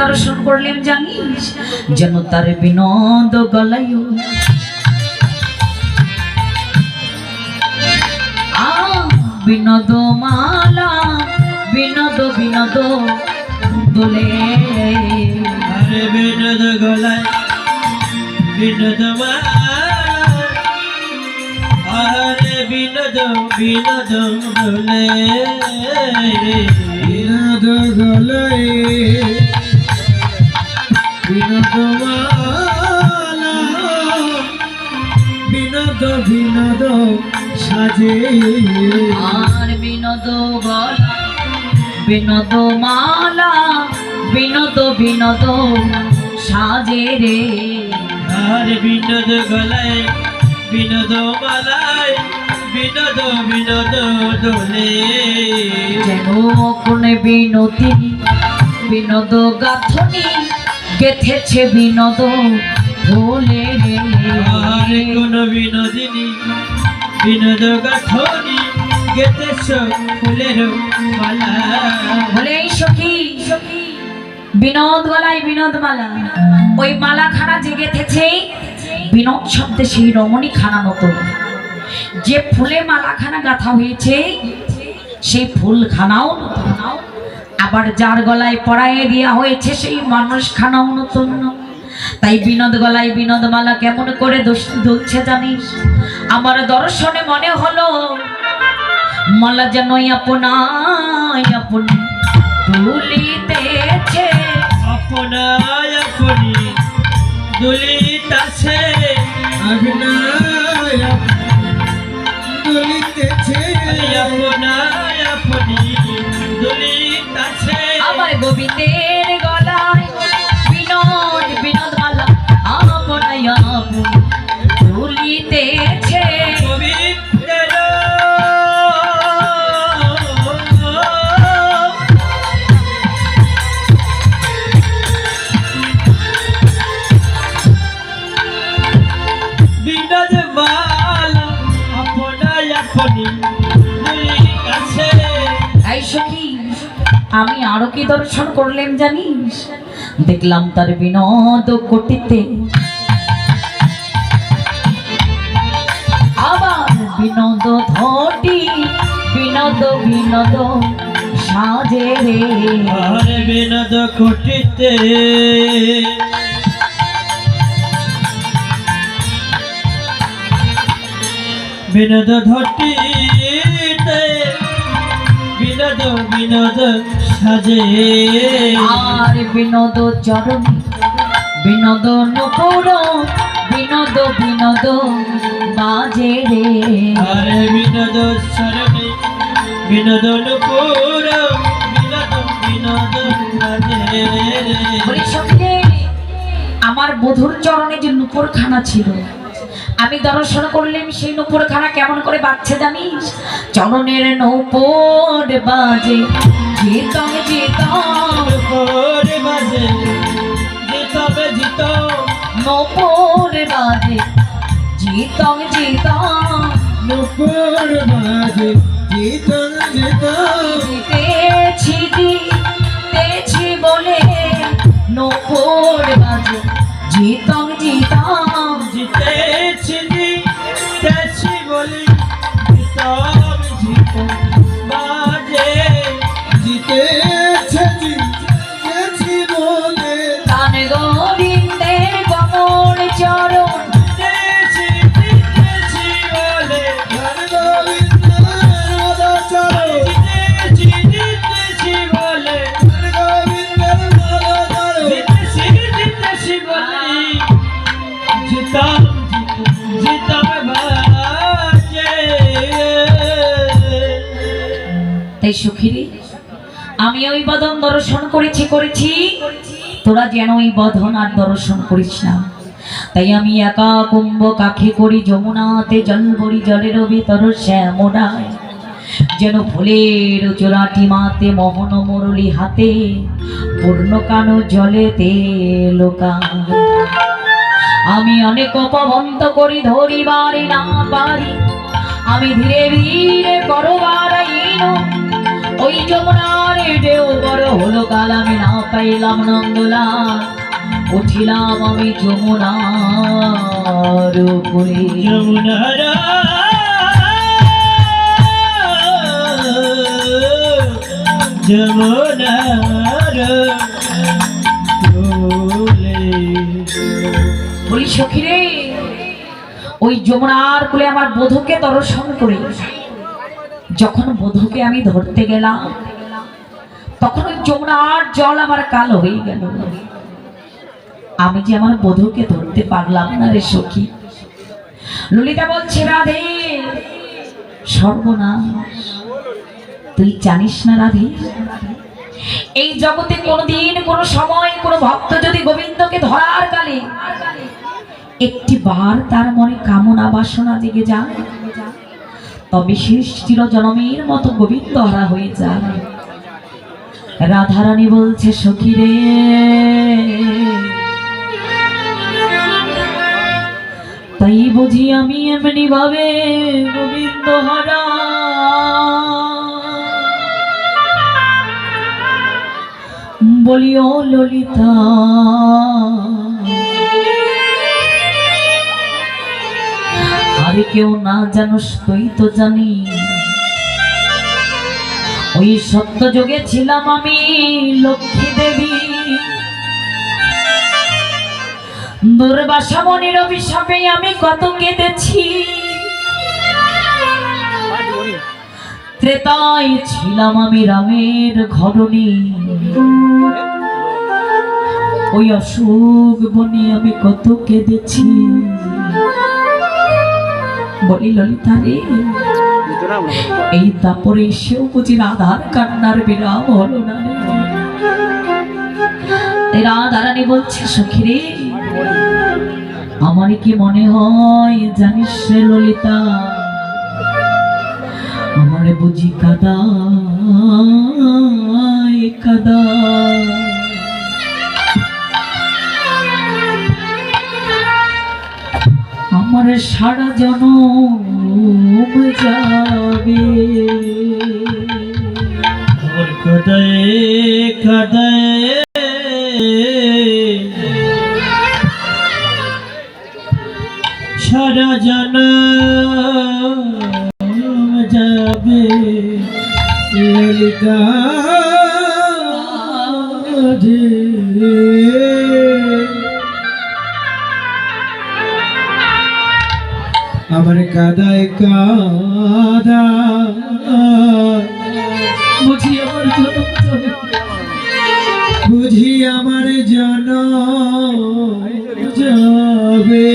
দর্শন করলেন জানিস, যেন তার বিনোদ গলায় বিনোদ মালা, বিনোদ বিনোদ দোলে। আরে বিনোদ গলায় বিনোদ মালা, আরে বিনোদ বিনোদ দোলে। বিনোদ গলায় বিনোদ মালা, বিনোদ বিনোদ সাজে। আর বিনোদ গলা বিনোদ মালা, বিনোদ বিনোদ সাজে রে। আর বিনোদ গলায় বিনোদ মালায়, বিনোদ বিনোদ দোলে। যেন কোন বিনোদিনী বিনোদ গাথনি গেথেছে বিনোদ ফুলে রে। আর কোন বিনোদিনী বিনোদ গাথনি গেতেছ ফুলের মালা। বলে এই সখী বিনোদ গলায় বিনোদ মালা, ওই মালা খানা যে গেথেছে বিনোদ শব্দে সেই রমণী খানা মতো। যে ফুলে মালা খানা গাঁথা হয়েছে সেই ফুল খানাও নতুন, আবার যার গলায় পরায়ে দেওয়া হয়েছে সেই মানুষ খানাও নতুন। তাই বিনোদ গলায় বিনোদ মালা কেমন করে দুলছে জানিস? আমার দর্শনে মনে হলো মালা যেন আপনায় আপন দুলিতেছে, আপনায় আপনি দুলিতেছে, আপনায় দুলিতেছে, আপনায় আপনি দুলিতেছে। আমার গোবিন্দের গলায় বিনোদ বিনোদ মালা আপনায় আপন দুলিতেছে। গোবিন্দের বিনোদ মালা আপনায় আপনি দুলিতেছে। এই সখী আমি আরো কি দর্শন করলাম জানিস? দেখলাম তার বিনোদ কোটিতে আবার বিনোদ ধটি, বিনোদ বিনোদ সাজে রে। আর বিনোদ কোটিতে বিনোদ ধটিতে, বিনোদ বিনোদ সাজে। আর বিনোদ চরণে বিনোদ নুপুর, বিনোদ বিনোদ বাজে রে। আর বিনোদ চরণে বিনোদ নুপুর, বিনোদ বিনোদ সাজে। বলি সখী রে, আমার বধুর চরণে যে নুপুর খানা ছিল আমি দর্শন করলাম, সেই নুপুর খানা কেমন করে বাজছে জানিস? চরণের নুপুর বাজে জিতং জিতং, নুপুর বাজে জিতম জিতম, নুপুর বাজে জিতং জিতং, নুপুর বাজে জিতম জিতম। জিতেছি জিতেছি বলে নুপুর বাজে জিতং জিতং। জিতেছি জিতেছি বলি জিতম জিতম বাজে। জিতেছে জিতেছি বলে গান গোবিন্দের কমল চরণ, জিতেছি জিতেছি বলে গান গোবিন্দের চরণ। জিতেছি জিতেছি বলে গান গোবিন্দের চরণ। জিতেছি জিতেছি বলি জিতম জিতম বাজে। তাই সুখীরে আমি ওই বদন দর্শন করেছি, তোরা যেন ওই বদন আর দর্শন করিস না। তাই আমি একা কুম্ভ কাখে করি যমুনাতে জল ভরি, জলের ভিতর শ্যামরায় যেন ফুলের চোরাটি মাতে মোহন মুরলি হাতে পূর্ণ কানো জলেতে লোকা। আমি অনেক অপবন্ত করি ধরিবারে না পারি, আমি ধীরে ধীরে করবার ওই যমুনার ঢেউ বড় হলো কাল আমি না পাইলাম নন্দলাল উঠিলাম আমি যমুনার উপরে যমুনার যমুনার বলি সখী রে ওই যমুনার কুলে আমার বধূকে দর্শন করে যখন বধূকে আমি ধরতে গেলাম তখন ওই যমুনার জল আমার কালো হয়ে গেল আমি যে আমার বধূকে ধরতে পারলাম না রে সখী ললিতা বলছে রাধে সর্বনাশ তুই জানিস না রাধে এই জগতে কোনোদিন কোনো সময় কোনো ভক্ত যদি গোবিন্দকে ধরার কালে একটি বার তার মনে কামনা বাসনা জেগে যায় তবে সে চিরজনমের মতো গোবিন্দ হারা হয়ে যায় রাধারানী বলছে সখী রে তাই বুঝি আমি এমনি ভাবে গোবিন্দ হারা বলিও ললিতা আরে কেউ না জানোস তুই তো জানি ওই সত্য যুগে ছিলাম আমি লক্ষ্মী দেবী দুর্বাসা মনির অভিশাপে আমি কত কেঁদেছি ত্রেতায় ছিলাম আমি রামের ঘরণী ওই অশোক বনে আমি কত কেঁদেছি বলি ললিতা রে এই তারপরে এসেও বুঝি রাধার কান্নার বিরাম হলো না রে রাধারানী বলছে সখী রে আমার কি মনে হয় জানিস রে ললিতা আমার বুঝি কাদা কাদা আমার সারা জনম যাবে আমার কাদায় কাদায় সারা জনম যাবে ললিতা আমার কাদায় কাদা বুঝি আমার জনম যাবে বুঝি আমার জনম যাবে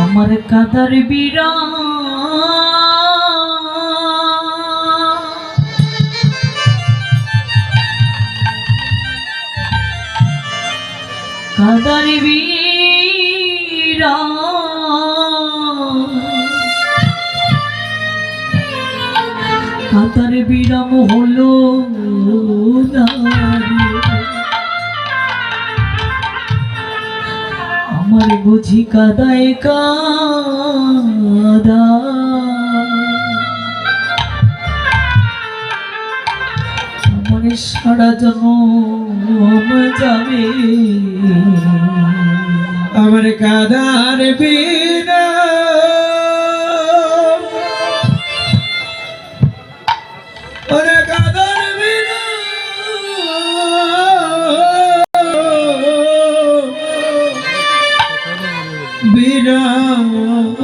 আমার কাদার বিরাম কাদার বিরাম কাদার বিরাম হলো না আমার বুঝি কাদায় কাদা আমার সারা জনম যাবে আমার কাদার বিনা ওরে কাদার বিনা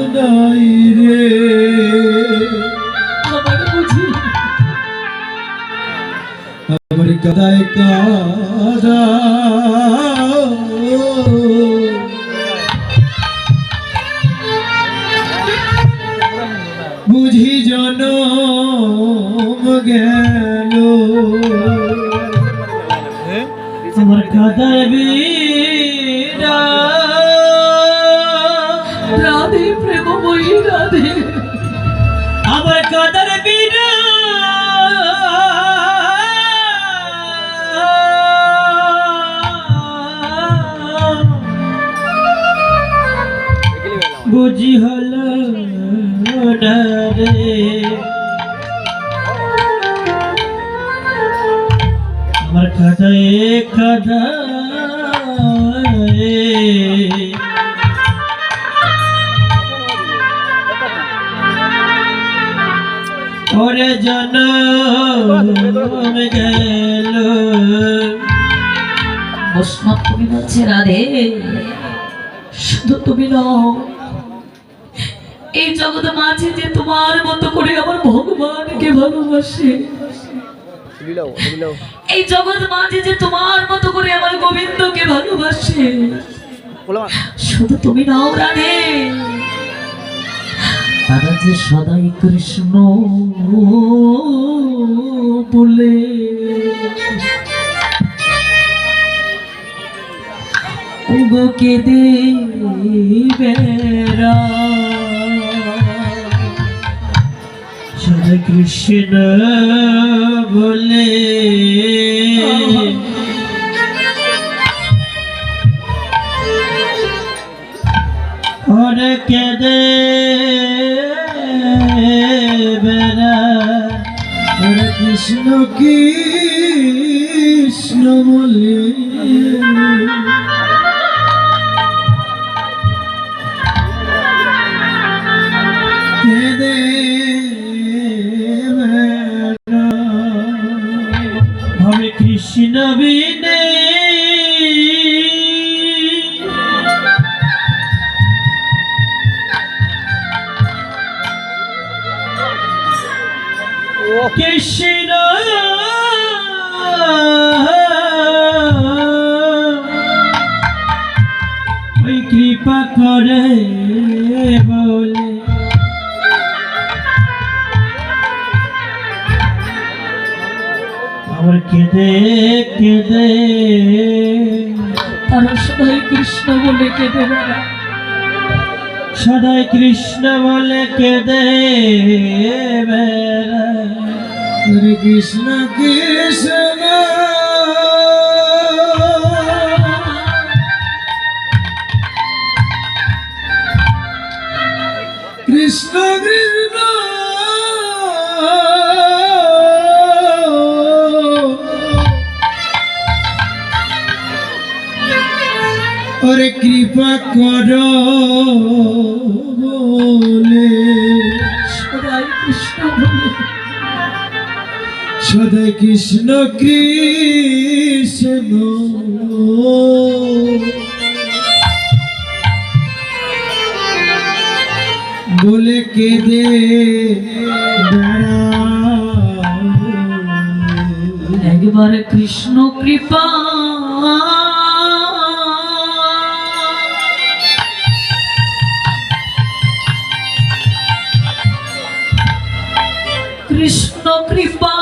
বিরাই রে আমার বুঝি আমার কাদায় কাদা বুঝি জনম গেল আমার কাদায় বিনা রাধে প্রেমময়ী রাধে আমার কাদার বিনা বুঝি হল রে কাদায় কাদায় ওরে জনম গেল। বৈষ্ণব কবি বলছে রাধে শুধু তুমি নও, এই জগৎ মাঝে যে তোমার মতো করে আমার ভগবানকে ভালোবাসে, এই জগৎ মাঝে যে তোমার মতো করে আমার গোবিন্দকে ভালোবাসে, শুধু তুমি নাও রাধে। তারা যে সদাই কৃষ্ণ বলে উগোকে দেবেরা সদা কৃষ্ণ বলে ওরে কেদে বেড়া ওরে কৃষ্ণ কৃষ্ণ বলে কেদে বেড়া হরে কৃষ্ণ বিনে কৃষ্ণ ওই কৃপা করে বলে আমার কেঁদে কেঁদে তারা সদাই কৃষ্ণ বলে কেঁদে বেড়ায়, সদাই কৃষ্ণ বলে কেঁদে বেড়ায়। হরে কৃষ্ণ কৃষ্ণ কৃষ্ণ কৃষ্ণ ওরে কৃপা করো বলে সদাই কৃষ্ণ বলে সদাই কৃষ্ণ কৃষ্ণ বলে কেঁদে বেড়ায়। একবার কৃষ্ণ কৃপা কৃষ্ণ কৃপা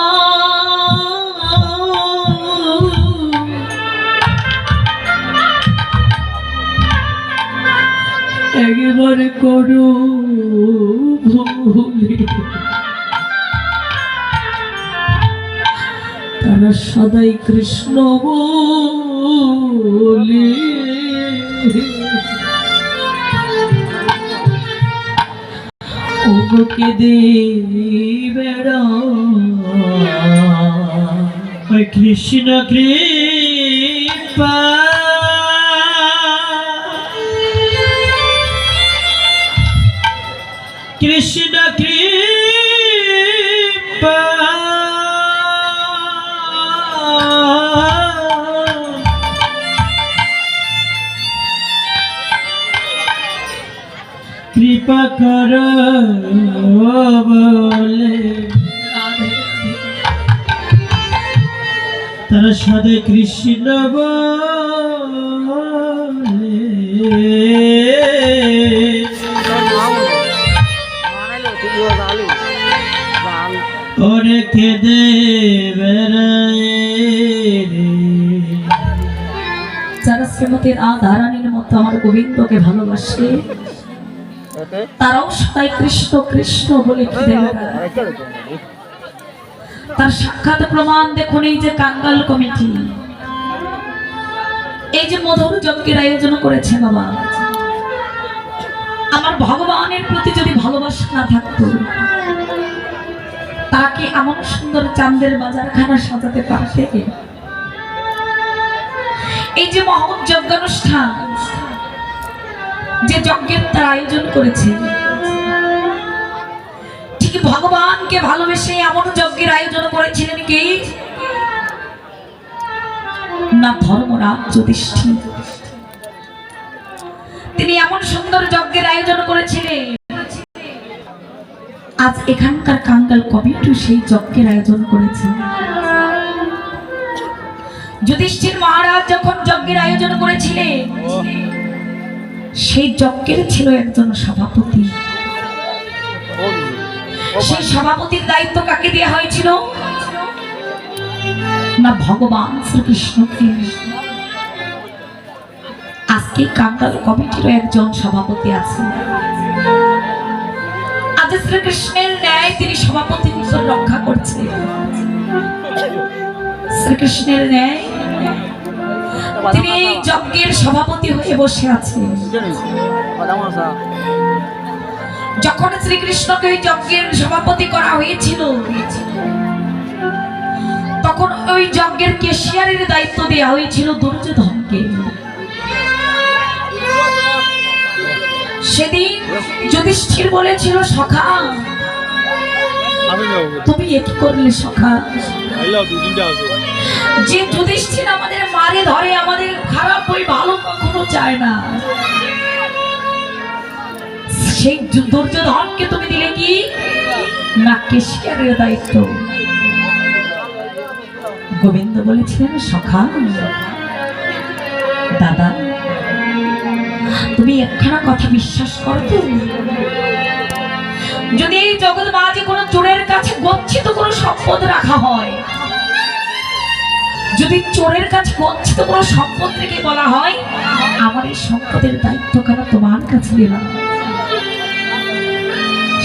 একবারে করো ভুলে, তারা সদাই কৃষ্ণ বলে ওকে দে বেড়া ওই কৃষ্ণ কৃপা কৃষ্ণ কৃপা কৃপা কর বলে তারা সদে কৃষ্ণ বলে ওরে কেঁদে বেড়ায়। যারা শ্রীমতীর আধারানীর মতো আমার গোবিন্দকে ভালোবাসে, তারাও সবাই কৃষ্ণ কৃষ্ণ বলে কেঁদে বেড়ায়। তার সাক্ষাৎ প্রমাণ দেখুন, এই যে কাঙ্গাল কমিটি এই যে মধুর যজ্ঞের আয়োজন করেছে বাবা, আমার ভগবানের প্রতি যদি ভালোবাসা না থাকতো, তাকে এমন সুন্দর চাঁদের বাজারখানা সাজাতে পারতে? এই যে মহৎ যজ্ঞানুষ্ঠান, যে যজ্ঞের তার আয়োজন করেছে, ঠিক ভগবানকে ভালোবেসে এমন যজ্ঞের আয়োজন করেছিলেন কি না ধর্মরাজ যুধিষ্ঠির। তিনি এমন সুন্দর যজ্ঞের আয়োজন করেছিলেন, আজ এখানকার কাঙ্গাল কমিটি সেই যজ্ঞের আয়োজন করেছে। যুধিষ্ঠির মহারাজ যখন যজ্ঞের আয়োজন করেছিলেন, সেই যজ্ঞের ছিল একজন সভাপতি। সেই সভাপতির দায়িত্ব কাকে দেওয়া হয়েছিল না ভগবান শ্রীকৃষ্ণকে। আজকে কাঙ্গাল কমিটিরও একজন সভাপতি আছে। আজ শ্রীকৃষ্ণের ন্যায় তিনি সভাপতির রক্ষা করছে। শ্রীকৃষ্ণের ন্যায় তিনি যজ্ঞের সভাপতি হয়ে বসে আছেন। যখন শ্রীকৃষ্ণকে যজ্ঞের সভাপতি করা হয়েছিল, তখন ওই যজ্ঞের কেশিয়ারের দায়িত্ব দেওয়া হয়েছিল দুর্যোধনকে। সেদিন যুধিষ্ঠির বলেছিল, সখা তুমি কি করলে সখা? যে যুধিষ্ঠির আমাদের মারে ধরে, আমাদের খারাপ ওই ভালো কখনো চায় না, সেই দুর্যোধনকে তুমি দিলে কি না কেশিয়ারের দায়িত্ব। গোবিন্দ বলেছিলেন, সখা দাদা তুমি একখানা কথা বিশ্বাস করো তো, যদি এই জগৎ মাঝে কোনো চোরের কাছে গচ্ছিত কোনো সম্পদ রাখা হয়, যদি চোরের কাছে গচ্ছিত কোনো সম্পদ রেখে বলা হয় আমার এই সম্পদের দায়িত্ব কেন তোমার কাছে দিলাম,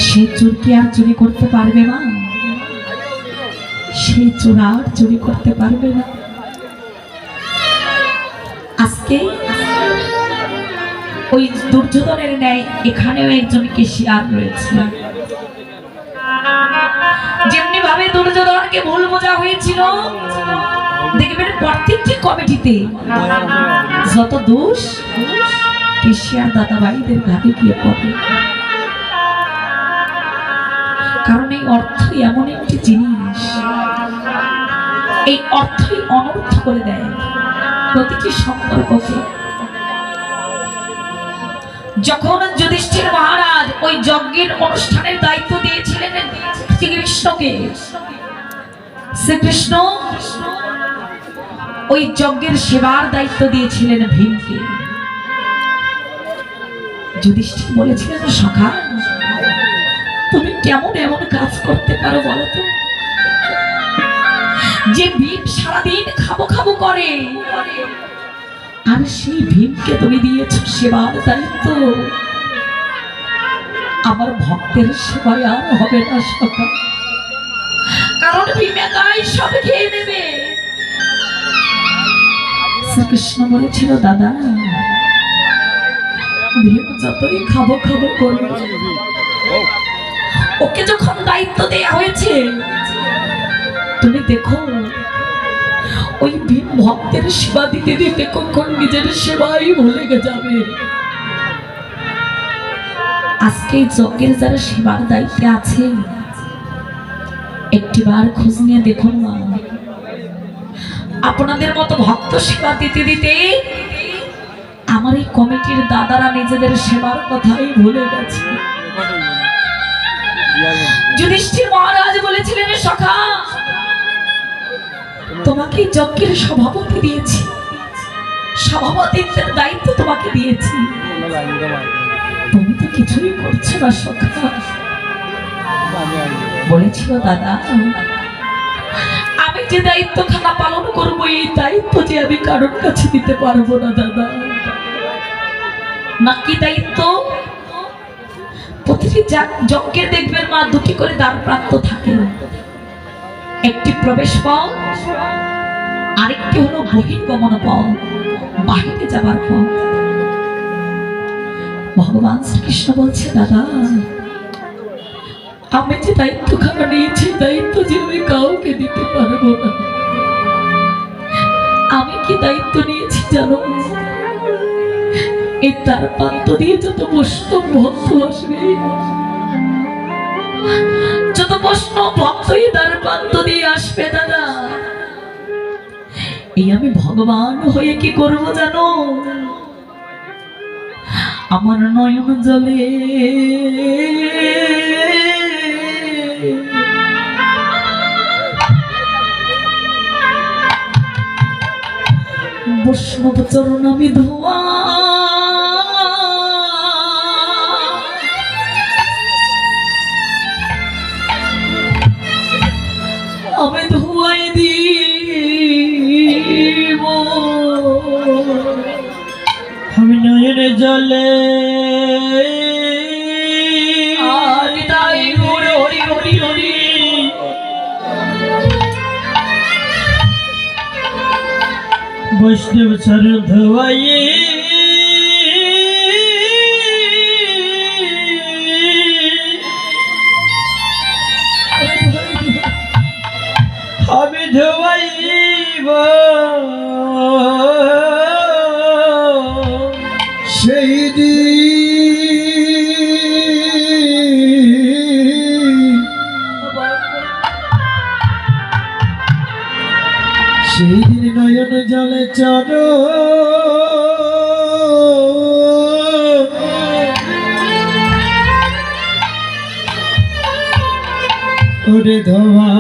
সেই চোর কি আর চুরি করতে পারবে না? সেই চোর আর চুরি করতে পারবে না। আজকে ওই দুর্যোধনের ন্যায় এখানেও একজন কেশিয়ার রয়েছে। যেমনি ভাবে দুর্যোধনকে ভুল বোঝা হয়েছিল, দেখবেন প্রত্যেকটি কমিটিতে যত দোষ কেশিয়ার দাদা ভাইদের ঘাটে গিয়ে পড়ে। কারণ এই অর্থই এমন একটি জিনিস, এই অর্থই অনর্থ করে দেয় প্রতিটি সম্পর্ককে। যখন যুধিষ্ঠির মহারাজ ওই যজ্ঞের অনুষ্ঠানের দায়িত্ব দিয়েছিলেন শ্রীকৃষ্ণকে, শ্রীকৃষ্ণ ওই যজ্ঞের সেবার দায়িত্ব দিয়েছিলেন ভীমকে। যুধিষ্ঠির বলেছিলেন, সখা তুমি কেমন এমন কাজ করতে পারো বলো তো? যে ভীম সারাদিন খাবো খাবো করে, আর সেই ভীমকে তুমি দিয়েছো সেবার দায়িত্ব। আমার ভক্তের সেবায় আর হবে না সখা, কারণ ভীম একাই সব খেয়ে নেবে। শ্রীকৃষ্ণ বলেছিল, দাদা ভীম যতই খাবো খাবো করবে, ওকে যখন দায়িত্ব দেয়া হয়েছে তুমি দেখো ওই ভীম ভক্তের সেবা দিতে দিতে কখন নিজের সেবাই ভুলে যাবে। আজকে যজ্ঞের যারা সেবার দায়িত্বে আছে, একটিবার খোঁজ নিয়ে দেখুন না, আপনাদের মতো ভক্ত সেবা দিতে দিতে আমার এই কমিটির দাদারা নিজেদের সেবার কথাই ভুলে গেছে। যুধিষ্ঠির মহারাজ বলেছিলেন, সখা তোমাকে যজ্ঞের সভাপতি দিয়েছি, সভাপতিত্বের দায়িত্ব তোমাকে দিয়েছি, তুমি তো কিছুই করছো না সখা। বলেছিল, দাদা আমি যে দায়িত্ব খানা পালন করবো, এই দায়িত্ব যে আমি কারোর কাছে দিতে পারবো না দাদা। না কি দায়িত্ব? প্রতিটি যজ্ঞের দেখবেন মা দুটি করে দ্বার প্রাপ্ত থাকে, একটি প্রবেশ পথ, আরেকটি হলো বহির্গমন পথ, বাহিরে যাবার পথ। ভগবান শ্রীকৃষ্ণ বলছে, দাদা আমি যে দায়িত্ব খানা নিয়েছি, দায়িত্ব যে আমি কাউকে দিতে পারবো না। আমি কি দায়িত্ব নিয়েছি জানো, এই তার প্রান্ত দিয়ে যত বৈষ্ণব ভক্ত আসবে, যত বৈষ্ণব ভক্তই তার প্রান্ত দিয়ে আসবে দাদা, এই আমি ভগবান হয়ে কি করব জানো, আমার নয়ন জলে বৈষ্ণব চরণ আমি ধোয়া, আমি ধোয়াই দিব, আমি নয়নে জলে নিতাই হরি হরি হরি হরি, বৈষ্ণব চরণ ধোয়াই আমি ধোয়াইব সেই দিন, সেই দিন নয়ন জলে চর ওরে ধোয়া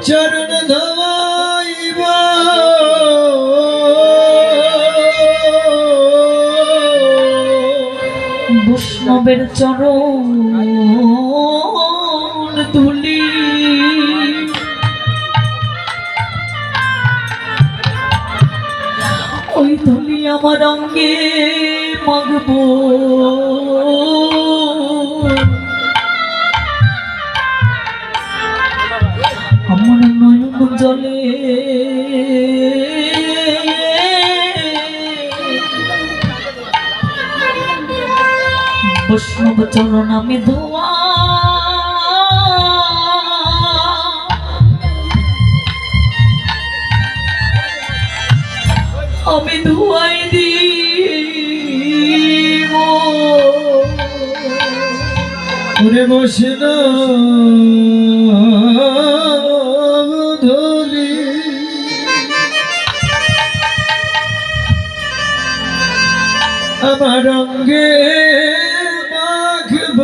চরণ ধোয়াইব বৈষ্ণবের চরণ ধুলি, ওই ধুলি আমার অঙ্গে মাগবো, আমার নয়ন জলে বৈষ্ণব চরণ আমি ধোয়া, আমি ধোয়াই দিব, ওরে বসেন ধলি আমার অঙ্গে মাখব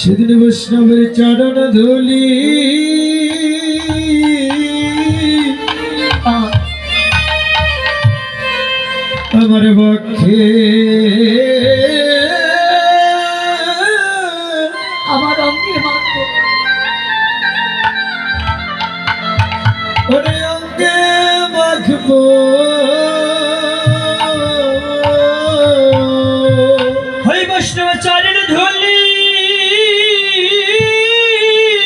সেদিন বৈষ্ণবের চরণ ধুলি আমার বক্ষে আমার অঙ্গে মাগবো, ওরে অঙ্গে মাখব হরি বৈষ্ণব চরণ ধুলি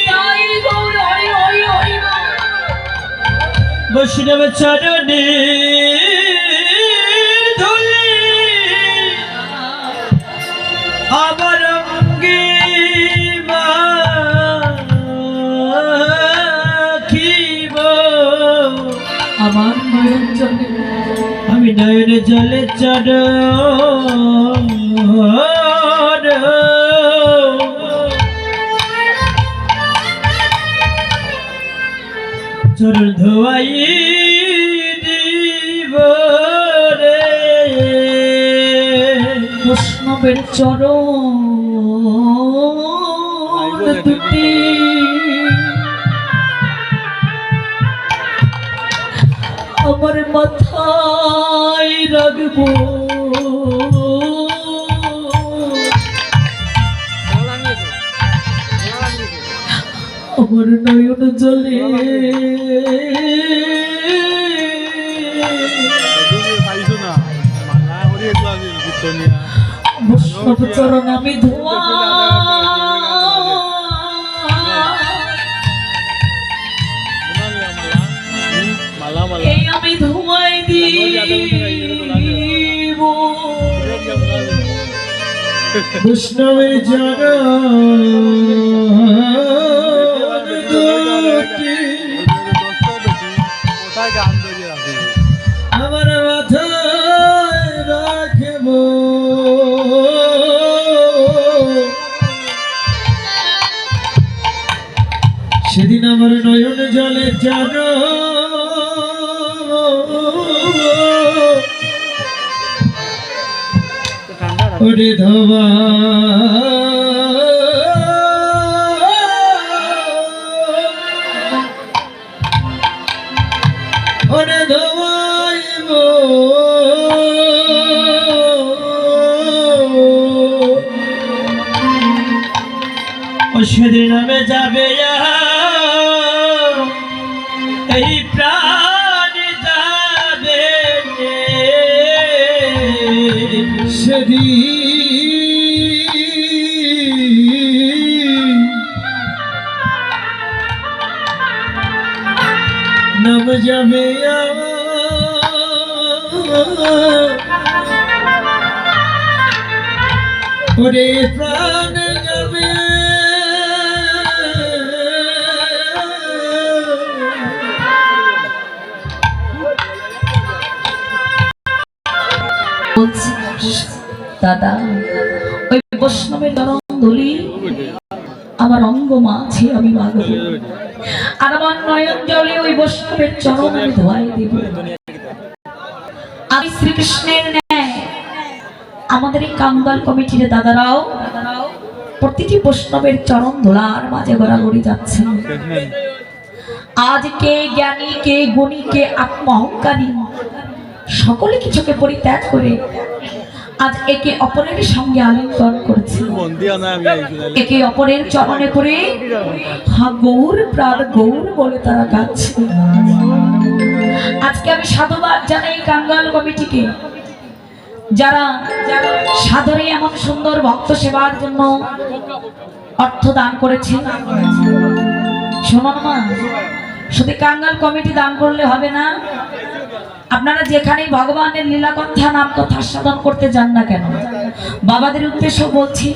তাই গৌর হরি হরি হরি বল। বৈষ্ণব চরণে ধুলি আমার অঙ্গে মাখিব আমার নয়ন জলে আমি নয়নে জলে চরণ ধোয়াই দিব রে বৈষ্ণবের চরণ দুটি আমার মাথায় রাখবো, আমার নয়ন জলে বৈষ্ণব চরণ আমি ধোয়া, এই আমি ধোয়াই দিয়ে বৈষ্ণবের চরণ দুটি আমার মাথায় রাখব, সেদিন আমার নয়ন জলে যেন ওরে ধোবা ওরে ধোয়াইব ও সেদিন আমি যাবে এই প্রাণ যাবে সেদিন নাম যাবে ওরে প্রাণ যাবে বলছি দাদা, ওই বৈষ্ণবের চরণ ধুলি আমার অঙ্গ মাঝে আমি মাগব, আর আমার নয়ন জলে ওই বৈষ্ণবের চরণ আমি ধোয়াই দেব। আমি শ্রীকৃষ্ণের ন্যায় আমাদের এই কাঙ্গাল কমিটির দাদারাও প্রতিটি বৈষ্ণবের চরণ ধোলার মাঝে ঘোরাঘুরি যাচ্ছে। আজ কে জ্ঞানী, কে গুণী, কে আত্ম অহংকারী, সকলে কিছুকে পরিত্যাগ করে আজ একে অপরের সঙ্গে আলিঙ্গন করছে, একে অপরের চরণে করে হা গৌর প্রাণ গৌর বলে তারা গাচ্ছে। আজকে আমি সাধুবাদ জানাই কাঙ্গাল কমিটিকে, যারা সাদরে এমন সুন্দর ভক্ত সেবার জন্য অর্থ দান করেছে। শুনুন মা, শুধু কাঙ্গাল কমিটি দান করলে হবে না, আপনারা যেখানে ভগবানের লীলা কথা নাম কথা সাধন করতে যান না কেন, বাবাদের উদ্দেশ্য বলছি,